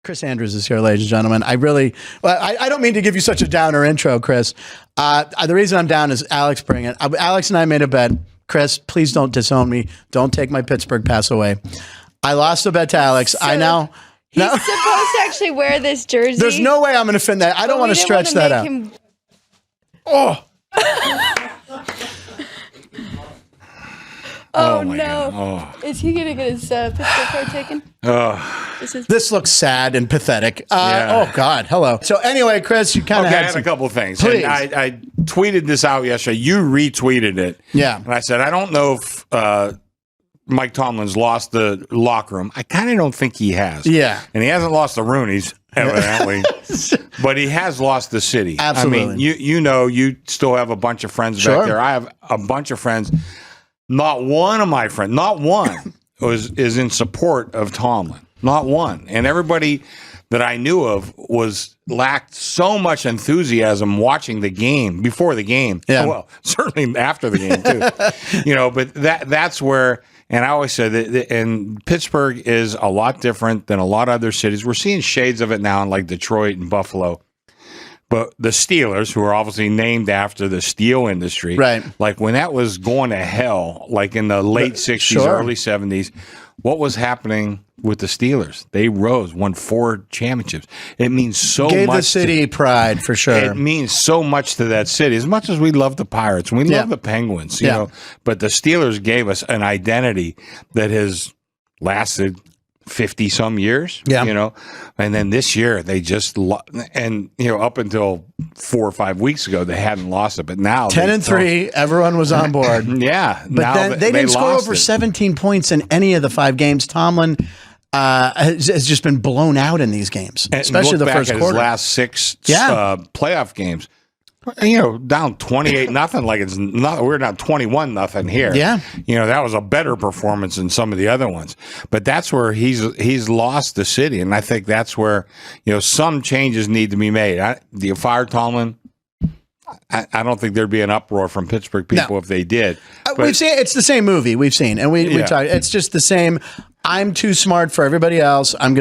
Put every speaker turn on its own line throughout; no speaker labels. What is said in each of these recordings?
Chris Andrews is here, ladies and gentlemen. I don't mean to give you such a downer intro, Chris. The reason I'm down is Alex bringing it. Alex and I made a bet. Chris, please don't disown me. Don't take my Pittsburgh pass away. I lost a bet to Alex.
So he's supposed to actually wear this jersey.
There's no way I'm going to fit that. I don't want to stretch that out. Oh.
Oh no! Oh. Is he gonna get his Pittsburgh card taken?
This looks sad and pathetic. Oh God, hello. So anyway, Chris, you kind of
had a couple of things. Please. I tweeted this out yesterday. You retweeted it.
Yeah,
and I said I don't know if Mike Tomlin's lost the locker room. I kind of don't think he has.
Yeah,
and he hasn't lost the Rooney's evidently, but he has lost the city.
Absolutely.
I mean, you still have a bunch of friends back there. I have a bunch of friends. Not one of my friends, not one, is in support of Tomlin. Not one. And everybody that I knew of lacked so much enthusiasm watching the game, before the game.
Yeah.
Well, certainly after the game, too. But that's where, and I always said that, and Pittsburgh is a lot different than a lot of other cities. We're seeing shades of it now in like Detroit and Buffalo. But the Steelers, who are obviously named after the steel industry,
right?
Like when that was going to hell, like in the late 60s, early 70s, what was happening with the Steelers? They rose, won 4 championships. It means so much.
Gave the city pride, for sure.
It means so much to that city. As much as we love the Pirates, and we love the Penguins, you know, but the Steelers gave us an identity that has lasted 50 some years, you know, and then this year they just and you know, up until 4 or 5 weeks ago they hadn't lost it, but now
10-3, everyone was on board.
Yeah,
but
now
then they didn't score over 17 points in any of the 5 games. Tomlin has just been blown out in these games, especially the first quarter.
His last 6 playoff games. You know, down 28-0, like it's not. We're not 21-0 here.
Yeah, you
know, that was a better performance than some of the other ones. But that's where he's lost the city, and I think that's where, you know, some changes need to be made. Do you fire Tomlin? I don't think there'd be an uproar from Pittsburgh people if they did.
We've seen it's the same movie we've seen, and we talked. It's just the same. I'm too smart for everybody else. I'm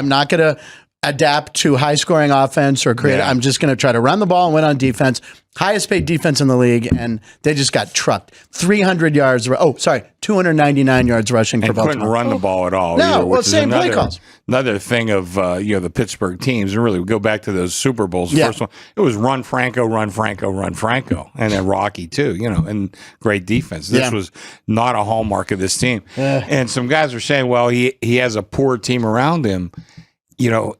not gonna adapt to high-scoring offense or create. I'm just going to try to run the ball and win on defense. Highest-paid defense in the league, and they just got trucked. 300 yards. 299 yards rushing for Baltimore.
Couldn't run the ball at all.
No,
either,
well, same play calls.
Another thing of the Pittsburgh teams, and really we go back to those Super Bowls. The first one, it was run Franco, and then Rocky too. You know, and great defense. This was not a hallmark of this team. And some guys are saying, well, he has a poor team around him. You know,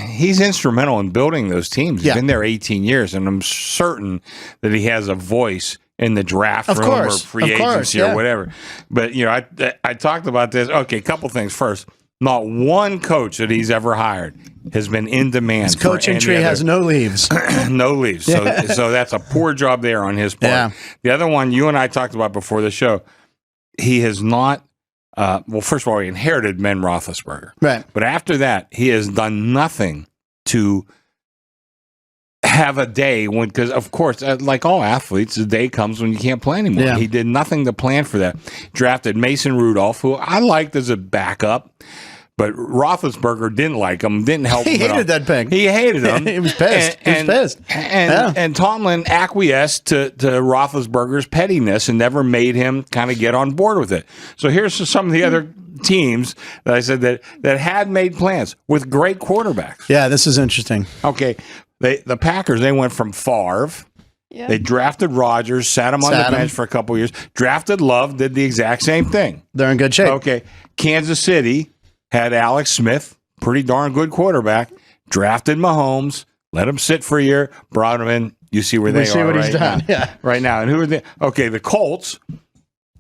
he's instrumental in building those teams. He's been there 18 years, and I'm certain that he has a voice in the draft room or free agency or whatever. But, you know, I talked about this. Okay, a couple things. First, not one coach that he's ever hired has been in demand.
His coaching tree has no leaves.
No leaves. So that's a poor job there on his part. Yeah. The other one you and I talked about before the show, he has not well, first of all, he inherited Ben Roethlisberger.
Right.
But after that, he has done nothing to have a day when, because of course, like all athletes, the day comes when you can't play anymore. Yeah. He did nothing to plan for that. Drafted Mason Rudolph, who I liked as a backup, but Roethlisberger didn't like him, didn't help him.
He hated that pick.
He hated him.
He was pissed.
And Tomlin acquiesced to Roethlisberger's pettiness and never made him kind of get on board with it. So here's some of the other teams that I said that had made plans with great quarterbacks.
Yeah, this is interesting.
Okay, the Packers, they went from Favre. Yeah. They drafted Rodgers, sat him on the bench for a couple years. Drafted Love, did the exact same thing.
They're in good shape.
Okay, Kansas City had Alex Smith, pretty darn good quarterback, drafted Mahomes, let him sit for a year, brought him in. You see where they are
what
right
he's done.
now.
Yeah.
Right now. And who are they? Okay, the Colts,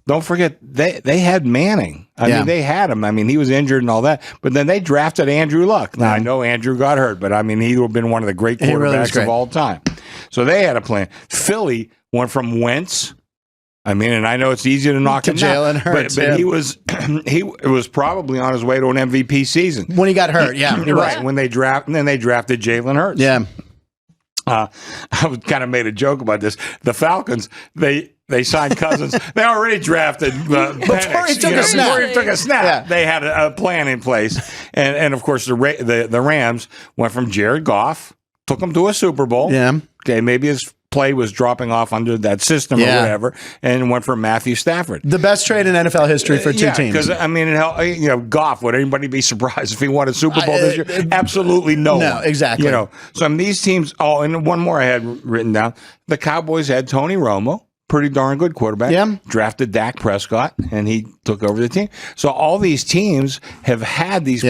don't forget, they had Manning. I mean, they had him. I mean, he was injured and all that. But then they drafted Andrew Luck. Now, I know Andrew got hurt, but I mean, he would have been one of the great quarterbacks of all time. So they had a plan. Philly went from Wentz. I mean, and I know it's easy to knock him
Jalen Hurts,
but he was probably on his way to an MVP season
when he got hurt. Yeah,
right. When they drafted Jalen Hurts.
Yeah,
I kind of made a joke about this. The Falcons, they They signed Cousins. They already drafted Penix.
he took a snap.
Before he took a snap, they had a plan in place. And of course, the Rams went from Jared Goff, took him to a Super Bowl.
Yeah.
Okay, maybe his play was dropping off under that system or whatever, and went for Matthew Stafford.
The best trade in NFL history for two teams.
Because, I mean, Goff, would anybody be surprised if he won a Super Bowl this year? Absolutely no one.
No, exactly.
So I mean, these teams, and one more I had written down. The Cowboys had Tony Romo, pretty darn good quarterback.
Yeah.
Drafted Dak Prescott, and he took over the team. So all these teams have had these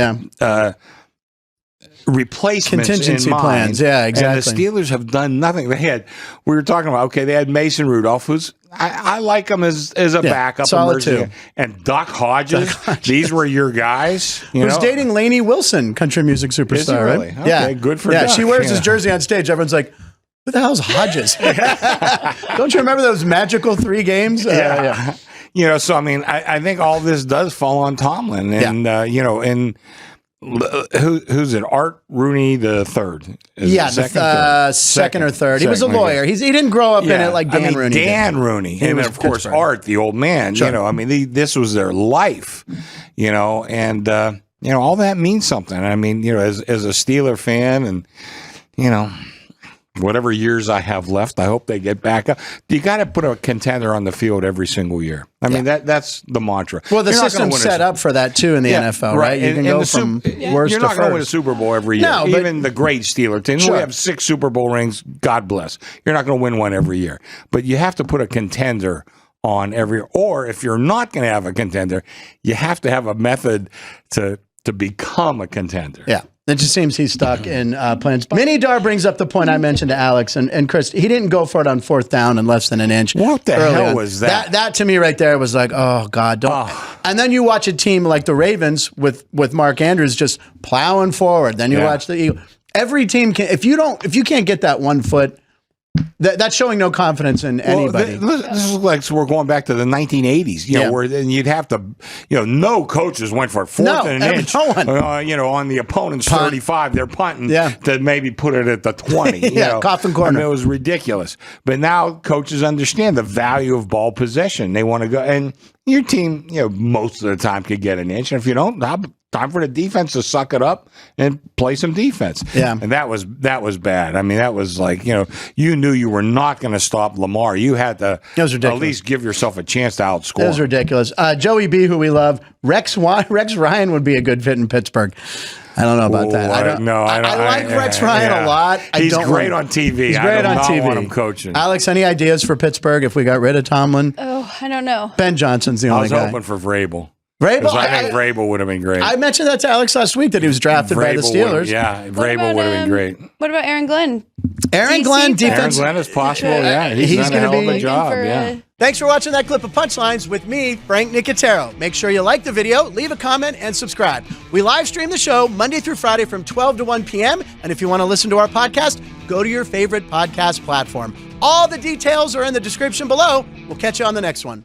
replacements
contingency
in mind.
plans. Yeah, exactly.
And the Steelers have done nothing. We were talking about, they had Mason Rudolph, who's I like him as a backup.
Solid too.
And Doc Hodges. These were your guys.
Who's dating Lainey Wilson, country music superstar,
Is he really?
right?
Okay, good for Doc.
She wears his jersey on stage. Everyone's like, who the hell's Hodges? Don't you remember those magical 3 games?
So I mean, I think all this does fall on Tomlin, and and who's it? Art Rooney the third.
Second or third. He was a lawyer. He didn't grow up in it like Dan Rooney.
Dan Rooney, and of course Art, the old man.
Sure.
I mean, this was their life. And all that means something. I mean, as a Steeler fan, and whatever years I have left, I hope they get back up. You got to put a contender on the field every single year. I mean, that's the mantra.
Well, the system's set up for that too in the NFL, right? You can go from worst
You're
to
not going to win a
first.
Super Bowl every year.
No,
even the great Steeler team. We have 6 Super Bowl rings. God bless. You're not going to win one every year. But you have to put a contender on every. Or if you're not going to have a contender, you have to have a method to become a contender.
Yeah. It just seems he's stuck in plans. Mini Dar brings up the point I mentioned to Alex and Chris. He didn't go for it on 4th down and less than an inch.
What the hell was that?
That to me right there was like, oh God, don't. Oh. And then you watch a team like the Ravens with Mark Andrews just plowing forward. Then you watch the Eagles. Every team can. If you can't get that 1 foot. That's showing no confidence in anybody.
This is like we're going back to the 1980s, where then you'd have to, no coaches went for 4th and an inch.
No one.
On the opponent's 35, they're punting to maybe put it at the 20.
Coffin corner.
I mean, it was ridiculous. But now coaches understand the value of ball possession. They want to go, and your team, most of the time could get an inch. And if you don't, time for the defense to suck it up and play some defense. Yeah. And that was bad. I mean, that was like, you knew you were not going to stop Lamar. You had to at least give yourself a chance to outscore.
That was ridiculous. Joey B, who we love, Rex Ryan would be a good fit in Pittsburgh. I don't know about that. I like Rex Ryan a lot.
He's great on TV.
He's great on TV.
Want him coaching.
Alex, any ideas for Pittsburgh if we got rid of Tomlin?
Oh, I don't know.
Ben Johnson's the only guy.
I was hoping for Vrabel.
I
think Vrabel would have been great.
I mentioned that to Alex last week that he was drafted by the Steelers.
Vrabel would have been great.
What about Aaron Glenn?
Aaron Glenn, defense.
Aaron Glenn is possible. Yeah, he's going to be the job.
Thanks for watching that clip of Punchlines with me, Frank Nicotero. Make sure you like the video, leave a comment, and subscribe. We live stream the show Monday through Friday from 12 to 1 p.m. And if you want to listen to our podcast, go to your favorite podcast platform. All the details are in the description below. We'll catch you on the next one.